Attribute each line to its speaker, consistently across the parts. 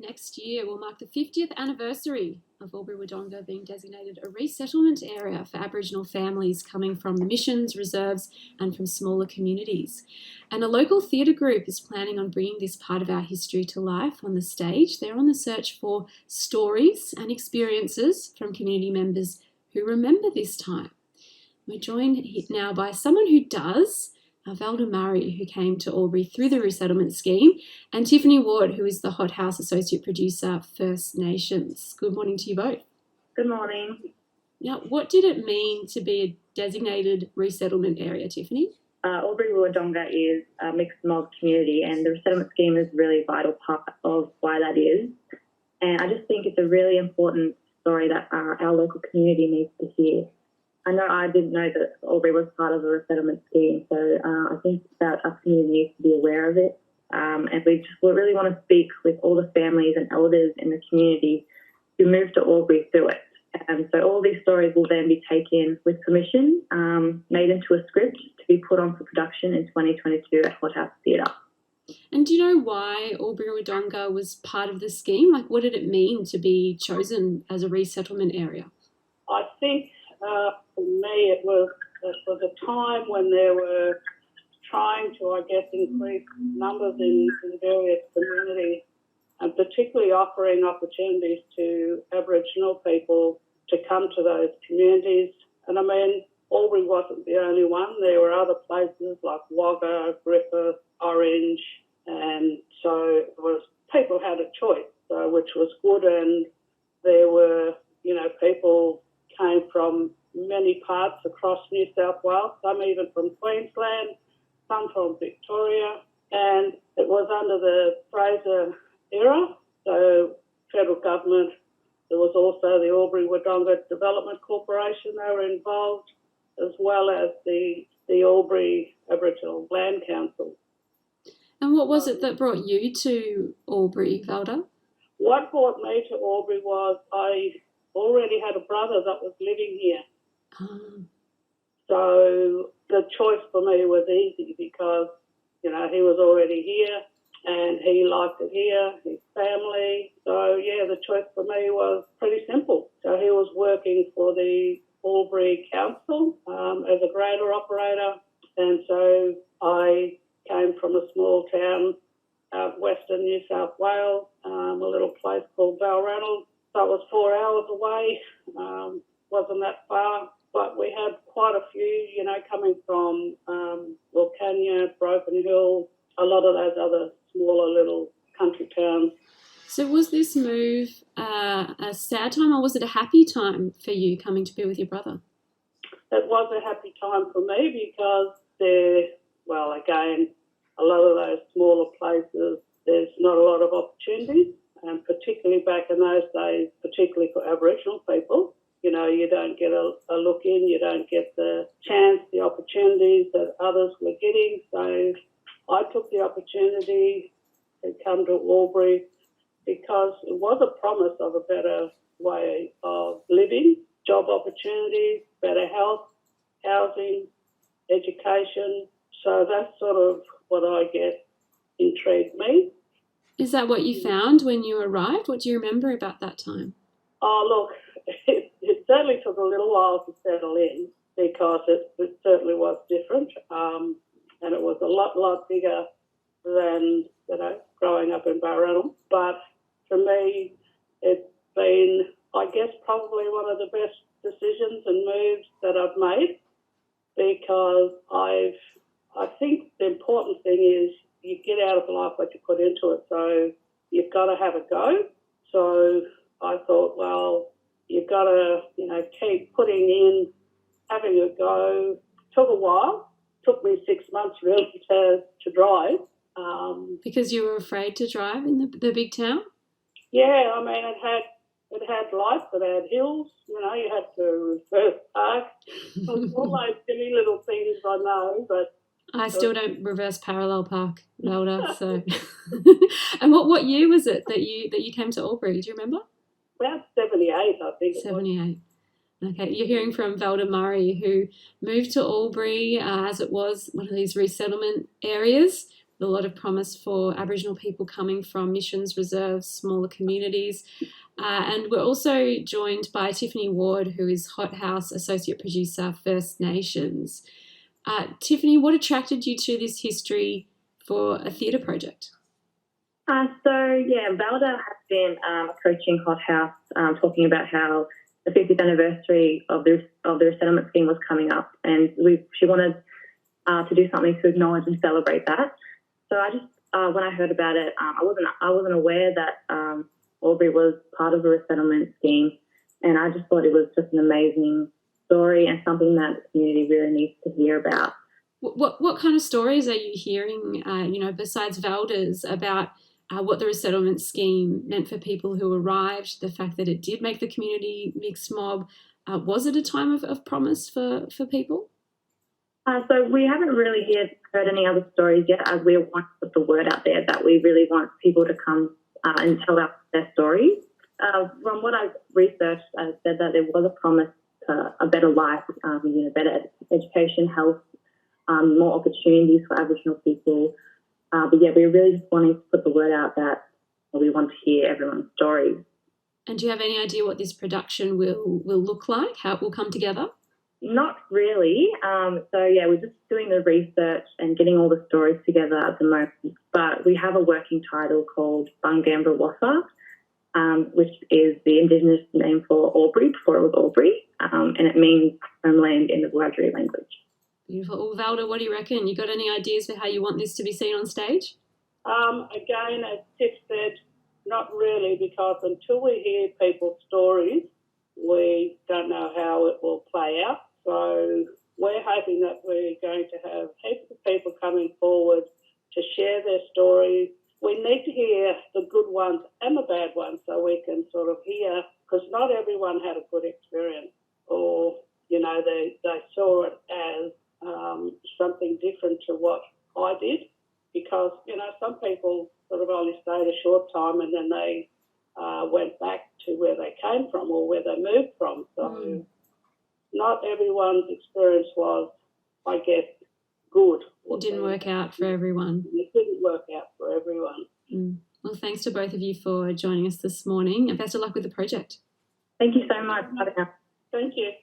Speaker 1: next year will mark the 50th anniversary of Albury-Wodonga being designated a resettlement area for Aboriginal families coming from the missions, reserves and from smaller communities. And a local theatre group is planning on bringing this part of our history to life on the stage. They're on the search for stories and experiences from community members who remember this time. We're joined now by someone who does, Valda Murray, who came to Albury through the resettlement scheme, and Tiffany Ward, who is the HotHouse Associate Producer, First Nations. Good morning to you both.
Speaker 2: Good morning.
Speaker 1: Now, what did it mean to be a designated resettlement area, Tiffany?
Speaker 2: Albury-Wodonga is a mixed mob community, and the resettlement scheme is really a vital part of why that is. And I just think it's a really important story that our local community needs to hear. I know I didn't know that Albury was part of a resettlement scheme, so I think that our community needs to be aware of it. And we really want to speak with all the families and elders in the community who moved to Albury through it. And so all these stories will then be taken with permission, made into a script to be put on for production in 2022 at HotHouse Theatre.
Speaker 1: And do you know why Albury-Wodonga was part of the scheme? Like, what did it mean to be chosen as a resettlement area?
Speaker 3: I think for me it was a time when they were trying to, increase numbers in various communities, and particularly offering opportunities to Aboriginal people to come to those communities. And I mean, Albury wasn't the only one. There were other places like Wagga, Griffith, Orange, and so people had a choice, which was good. And there were, people came from many parts across New South Wales, some even from Queensland, some from Victoria, and it was under the Fraser era, so federal government. There was also the Albury-Wodonga Development Corporation. They were involved, as well as the Albury Aboriginal Land Council.
Speaker 1: And what was it that brought you to Albury, Valda?
Speaker 3: What brought me to Albury was I already had a brother that was living here. So the choice for me was easy because, he was already here and he liked it here, his family. So, the choice for me was pretty simple. So he was working for the Albury Council as a grader operator, and so I came from a small town out western New South Wales, a little place called Balranald. That was 4 hours away, wasn't that far, but we had quite a few, coming from Wilcannia, Broken Hill, a lot of those other smaller little country towns.
Speaker 1: So was this move a sad time, or was it a happy time for you coming to be with your brother?
Speaker 3: It was a happy time for me because again, a lot of those smaller places, there's not a lot of opportunities, and particularly back in those days, particularly for Aboriginal people, you don't get a look in, you don't get the chance, the opportunities that others were getting. So I took the opportunity to come to Albury because it was a promise of a better way of living, job opportunities, better health, housing, education. So that's sort of what I guess intrigued me.
Speaker 1: Is that what you found when you arrived? What do you remember about that time?
Speaker 3: Oh, look, it certainly took a little while to settle in because it certainly was different, and it was a lot bigger than, growing up in Balranald. But for me, it's been, I guess, probably one of the best decisions and moves that I've made because I think the important thing is you get out of life what you put into it. So you've got to have a go. So I thought, well, you've got to, keep putting in, having a go. Took a while. Took me 6 months really to drive.
Speaker 1: Because you were afraid to drive in the big town?
Speaker 3: Yeah, I mean, it had lights, it had hills. You had to reverse park. All those silly little things I know, but
Speaker 1: I still don't reverse parallel park, Valda. So, and what year was it that you came to Albury? Do you remember?
Speaker 3: About 78, I think.
Speaker 1: 78. Okay, you're hearing from Valda Murray, who moved to Albury as it was one of these resettlement areas with a lot of promise for Aboriginal people coming from missions, reserves, smaller communities. And we're also joined by Tiffany Ward, who is HotHouse Associate Producer, First Nations. Tiffany, what attracted you to this history for a theatre project?
Speaker 2: Valda has been approaching HotHouse, talking about how the 50th anniversary of the resettlement scheme was coming up, and she wanted to do something to acknowledge and celebrate that. So I just, when I heard about it, I wasn't aware that Albury was part of the resettlement scheme, and I just thought it was just an amazing story and something that the community really needs to hear about.
Speaker 1: What kind of stories are you hearing, besides Valda's, about what the resettlement scheme meant for people who arrived, the fact that it did make the community mixed mob? Was it a time of promise for people?
Speaker 2: So we haven't really heard any other stories yet, as we want to put the word out there that we really want people to come and tell their stories. From what I've researched, I said that there was a promise to a better life, better education, health, more opportunities for Aboriginal people. We're really just wanting to put the word out that we want to hear everyone's stories.
Speaker 1: And do you have any idea what this production will look like, how it will come together?
Speaker 2: Not really. We're just doing the research and getting all the stories together at the moment. But we have a working title called BUNGAMBRAWATHA, which is the Indigenous name for Albury, before it was Albury, and it means homeland in the Wiradjuri language.
Speaker 1: Beautiful. Well, Valda, what do you reckon? You got any ideas for how you want this to be seen on stage?
Speaker 3: Again, as Tiff said, not really, because until we hear people's stories, we don't know how it will play out. So we're hoping that we're going to have heaps of people coming forward to share their stories. We need to hear the good ones and the bad ones so we can sort of hear, because not everyone had a good experience, or, they saw it as something different to what I did, because, some people sort of only stayed a short time and then they went back to where they came from or where they moved from. So not everyone's experience was, I guess, good.
Speaker 1: It didn't work out for everyone.
Speaker 3: It didn't work out for everyone.
Speaker 1: Well, thanks to both of you for joining us this morning, and best of luck with the project.
Speaker 2: Thank you so much.
Speaker 3: Thank you.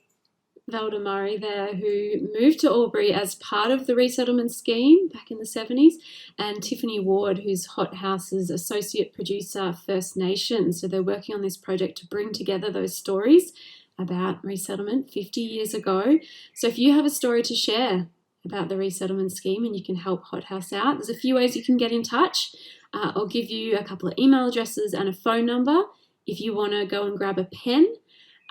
Speaker 1: Valda Murray there, who moved to Albury as part of the resettlement scheme back in the 70s, and Tiffany Ward, who's HotHouse's Associate Producer, First Nations. So they're working on this project to bring together those stories about resettlement 50 years ago. So if you have a story to share about the resettlement scheme and you can help HotHouse out, there's a few ways you can get in touch. I'll give you a couple of email addresses and a phone number. If you want to go and grab a pen,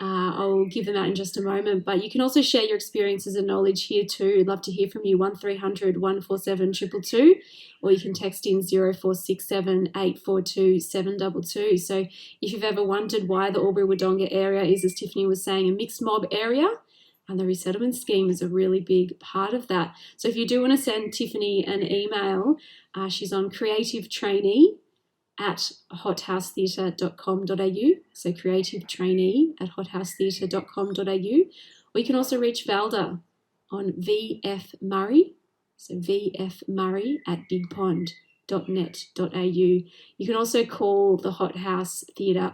Speaker 1: I'll give them out in just a moment, but you can also share your experiences and knowledge here too. I'd love to hear from you, 1300 147 222, or you can text in 0467 842 722. So if you've ever wondered why the Albury-Wodonga area is, as Tiffany was saying, a mixed mob area, and the resettlement scheme is a really big part of that. So if you do want to send Tiffany an email, she's on creative trainee at hothousetheatre.com.au, so creative trainee at hothousetheatre.com.au, or you can also reach Valda on VF Murray, so VF Murray at bigpond.net.au. You can also call the HotHouse Theatre